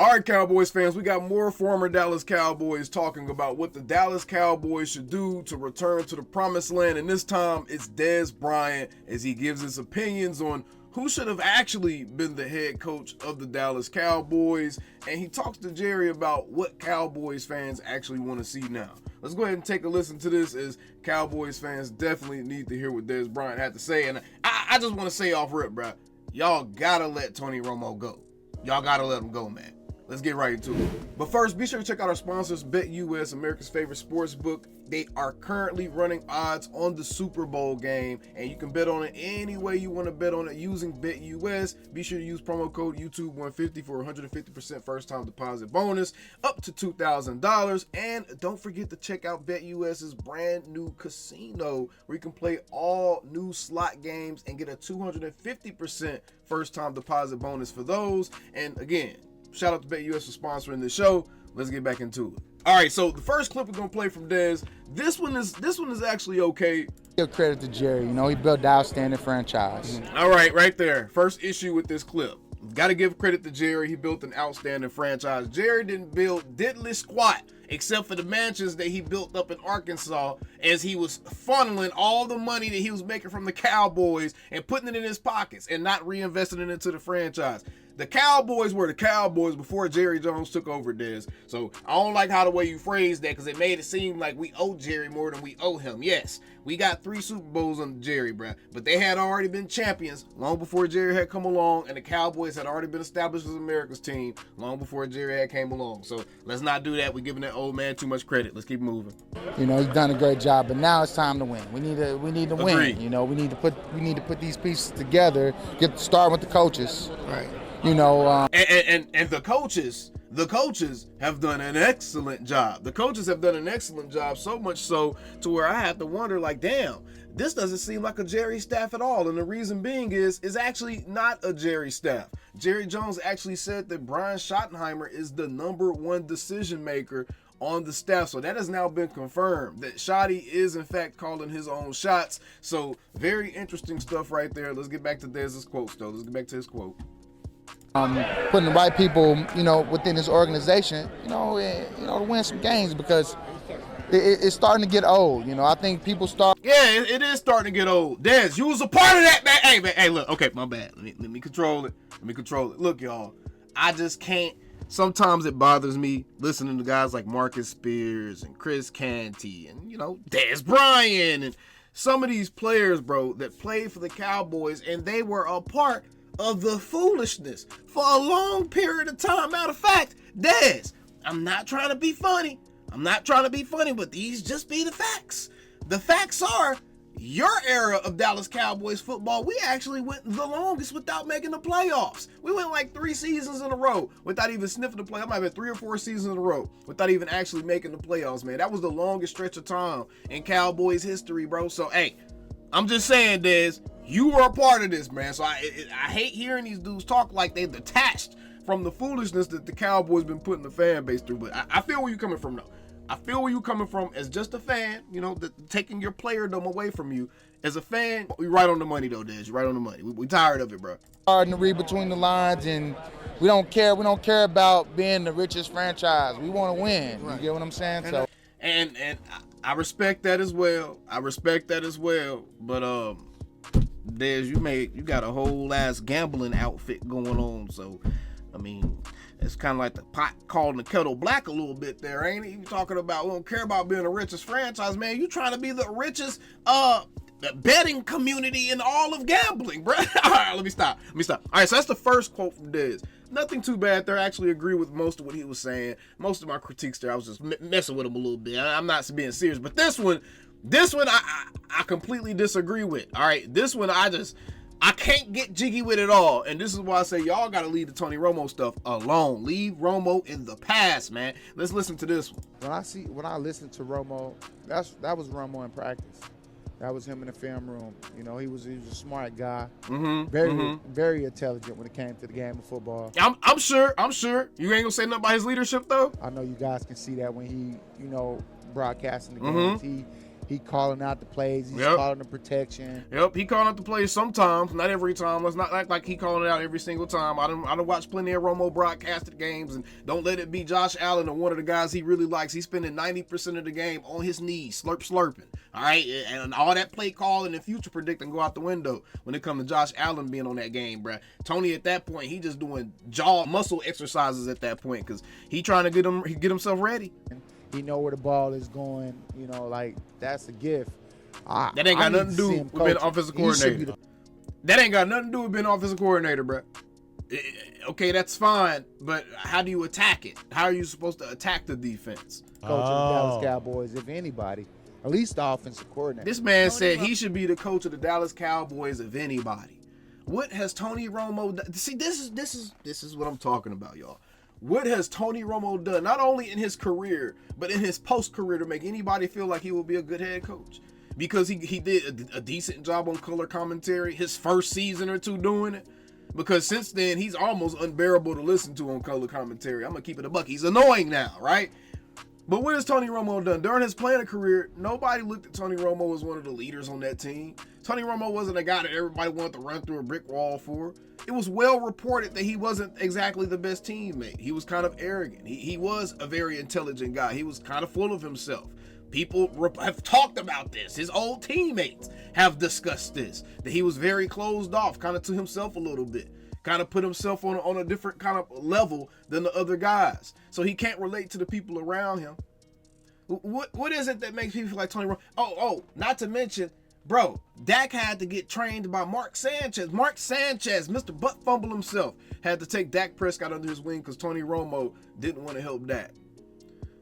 All right, Cowboys fans, we got more former Dallas Cowboys talking about what the Dallas Cowboys should do to return to the promised land, and this time it's Dez Bryant as he gives his opinions on who should have actually been the head coach of the Dallas Cowboys, and he talks to Jerry about what Cowboys fans actually want to see now. Let's go ahead and take a listen to this, as Cowboys fans definitely need to hear what Dez Bryant had to say, and I just want to say off rip, bro, y'all gotta let Tony Romo go. Y'all gotta let him go, man. Let's get right into it. But first, be sure to check out our sponsors, BetUS, America's favorite sports book. They are currently running odds on the Super Bowl game, and you can bet on it any way you want to bet on it using BetUS. Be sure to use promo code YouTube150 for 150% first-time deposit bonus, up to $2,000. And don't forget to check out BetUS's brand new casino, where you can play all new slot games and get a 250% first-time deposit bonus for those. And again, shout out to BetUS for sponsoring this show. Let's get back into it. All right, so the first clip we're gonna play from Dez. This one is actually okay. Give credit to Jerry. You know, he built an outstanding franchise. All right, right there. First issue with this clip. Got to give credit to Jerry. He built an outstanding franchise. Jerry didn't build diddly squat except for the mansions that he built up in Arkansas, as he was funneling all the money that he was making from the Cowboys and putting it in his pockets and not reinvesting it into the franchise. The Cowboys were the Cowboys before Jerry Jones took over, Dez. So I don't like how the way you phrased that, because it made it seem like we owe Jerry more than we owe him. Yes, we got 3 Super Bowls under Jerry, bruh, but they had already been champions long before Jerry had come along, and the Cowboys had already been established as America's team long before Jerry had came along. So let's not do that. We're giving that old man too much credit. Let's keep moving. You know, he's done a great job, but now it's time to win. We need to Agreed. win. You know, we need to put these pieces together. Start with the coaches. Right. You know, and the coaches have done an excellent job. The coaches have done an excellent job, so much so to where I have to wonder, like, damn, this doesn't seem like a Jerry staff at all. And the reason being is actually not a Jerry staff. Jerry Jones actually said that Brian Schottenheimer is the #1 decision maker on the staff. So that has now been confirmed, that Shotty is in fact calling his own shots. So very interesting stuff right there. Let's get back to Dez's quotes though. Let's get back to his quote. putting the right people, you know, within his organization, to win some games, because it's starting to get old. You know, I think people start. Yeah, it is starting to get old. Dez, you was a part of that, man. Hey, look. Okay, my bad. Let me control it. Look, y'all, I just can't. Sometimes it bothers me listening to guys like Marcus Spears and Chris Canty and, Dez Bryant and some of these players, bro, that played for the Cowboys, and they were a part of the foolishness for a long period of time. Matter of fact, Dez, I'm not trying to be funny, but these just be the facts. The facts are, your era of Dallas Cowboys football, we actually went the longest without making the playoffs. We went like 3 seasons in a row without even sniffing the playoffs. I might have been 3 or 4 seasons in a row without even actually making the playoffs, man. That was the longest stretch of time in Cowboys history, bro. So, hey, I'm just saying, Dez, you were a part of this, man. So I hate hearing these dudes talk like they're detached from the foolishness that the Cowboys been putting the fan base through. But I feel where you're coming from, though. I feel where you're coming from as just a fan, taking your playerdom away from you. As a fan, we right on the money, though, Dez. You're right on the money. We tired of it, bro. Starting to read between the lines, and we don't care. We don't care about being the richest franchise. We want to win. Right. You get what I'm saying? And I respect that as well. But Dez, you got a whole ass gambling outfit going on. So, I mean, it's kind of like the pot calling the kettle black a little bit there, ain't it? You talking about we don't care about being the richest franchise, man. You trying to be the richest betting community in all of gambling, bro. All right, let me stop. All right, so that's the first quote from Dez. Nothing too bad there. I actually agree with most of what he was saying. Most of my critiques there, I was just messing with him a little bit. I'm not being serious, but this one I completely disagree with. All right, this one I can't get jiggy with it all. And this is why I say y'all got to leave the Tony Romo stuff alone. Leave Romo in the past, man. Let's listen to this one. When I listen to Romo, that was Romo in practice. That was him in the film room. He was a smart guy. Very intelligent when it came to the game of football. I'm sure. You ain't gonna say nothing about his leadership, though. I know you guys can see that when he, broadcasting the games. He calling out the plays. He's calling the protection. Yep, he calling out the plays sometimes, not every time. Let's not act like he calling it out every single time. I don't watch plenty of Romo broadcasted games, and don't let it be Josh Allen or one of the guys he really likes. He's spending 90% of the game on his knees, slurping. All right, and all that play calling and future predicting go out the window when it comes to Josh Allen being on that game, bruh. Tony at that point, he just doing jaw muscle exercises at that point because he trying to get himself ready. He know where the ball is going. You know, like that's a gift. That ain't got nothing to do with being offensive coordinator. That ain't got nothing to do with being offensive coordinator, bruh. Okay, that's fine, but how do you attack it? How are you supposed to attack the defense? Coach of the Dallas Cowboys, if anybody. At least the offensive coordinator. This man said he should be the coach of the Dallas Cowboys of anybody. What has Tony Romo done? See, this is what I'm talking about, y'all. What has Tony Romo done, not only in his career, but in his post-career to make anybody feel like he will be a good head coach? Because he did a decent job on color commentary his first season or two doing it. Because since then, he's almost unbearable to listen to on color commentary. I'm going to keep it a buck. He's annoying now, right? But what has Tony Romo done? During his playing career, nobody looked at Tony Romo as one of the leaders on that team. Tony Romo wasn't a guy that everybody wanted to run through a brick wall for. It was well reported that he wasn't exactly the best teammate. He was kind of arrogant. He was a very intelligent guy. He was kind of full of himself. People have talked about this. His old teammates have discussed this, that he was very closed off, kind of to himself a little bit. Kind of put himself on a different kind of level than the other guys. So he can't relate to the people around him. What is it that makes people feel like Tony Romo? Oh, not to mention, bro, Dak had to get trained by Mark Sanchez. Mark Sanchez, Mr. Butt Fumble himself, had to take Dak Prescott under his wing because Tony Romo didn't want to help Dak.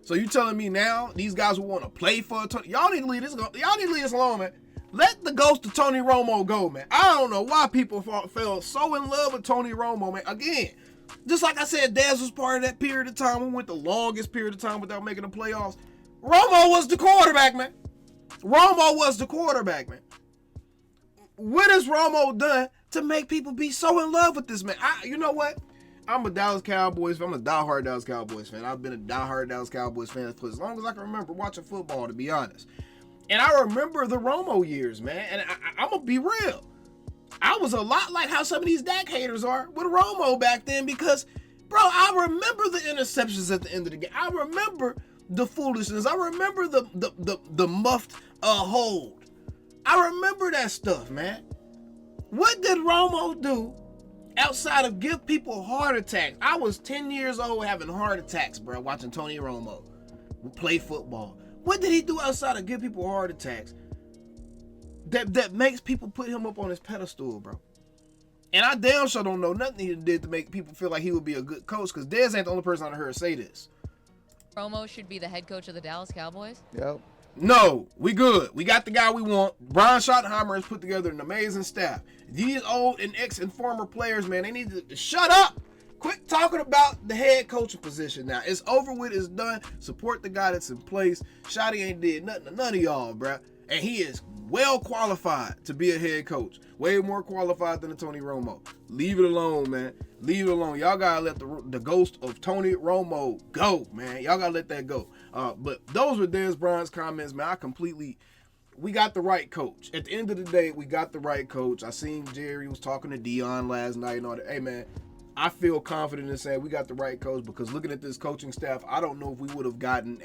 So you telling me now these guys will want to play for Tony? Y'all need to leave this alone, man. Let the ghost of Tony Romo go, man. I don't know why people fell so in love with Tony Romo, man. Again, just like I said, Dez was part of that period of time. We went the longest period of time without making the playoffs. Romo was the quarterback, man. What has Romo done to make people be so in love with this man? You know what? I'm a Dallas Cowboys fan. I'm a diehard Dallas Cowboys fan. I've been a diehard Dallas Cowboys fan for as long as I can remember watching football, to be honest. And I remember the Romo years, man. And I'm going to be real. I was a lot like how some of these Dak haters are with Romo back then because, bro, I remember the interceptions at the end of the game. I remember the foolishness. I remember the muffed hold. I remember that stuff, man. What did Romo do outside of give people heart attacks? I was 10 years old having heart attacks, bro, watching Tony Romo play football. What did he do outside of give people heart attacks that makes people put him up on his pedestal, bro? And I damn sure don't know nothing he did to make people feel like he would be a good coach, because Dez ain't the only person I heard say this. Romo should be the head coach of the Dallas Cowboys? Yep. No, we good. We got the guy we want. Brian Schottenheimer has put together an amazing staff. These old and ex and former players, man, they need to shut up. Quit talking about the head coaching position now. It's over with. It's done. Support the guy that's in place. Shotty ain't did nothing to none of y'all, bruh. And he is well qualified to be a head coach. Way more qualified than a Tony Romo. Leave it alone, man. Leave it alone. Y'all gotta let the ghost of Tony Romo go, man. Y'all gotta let that go. But those were Dez Bryant's comments, man. We got the right coach. At the end of the day, we got the right coach. I seen Jerry was talking to Dion last night and all that. Hey, man, I feel confident in saying we got the right coach, because looking at this coaching staff, I don't know if we would have gotten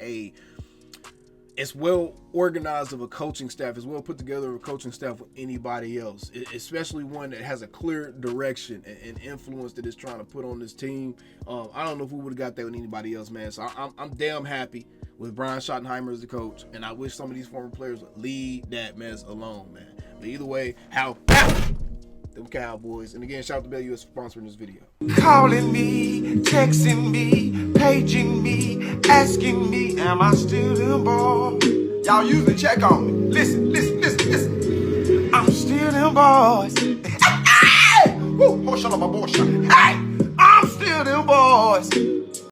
as well organized of a coaching staff, as well put together of a coaching staff with anybody else, especially one that has a clear direction and influence that is trying to put on this team. I don't know if we would have got that with anybody else, man. So I'm damn happy with Brian Schottenheimer as the coach, and I wish some of these former players would leave that mess alone, man. But either way, how them Cowboys. And again, shout out to Bell US for sponsoring this video. Calling me, texting me, paging me, asking me, am I still them boys? Y'all usually check on me. Listen. I'm still them boys. Hey! Woo! Oh, shut up, my boy. Hey! I'm still them boys.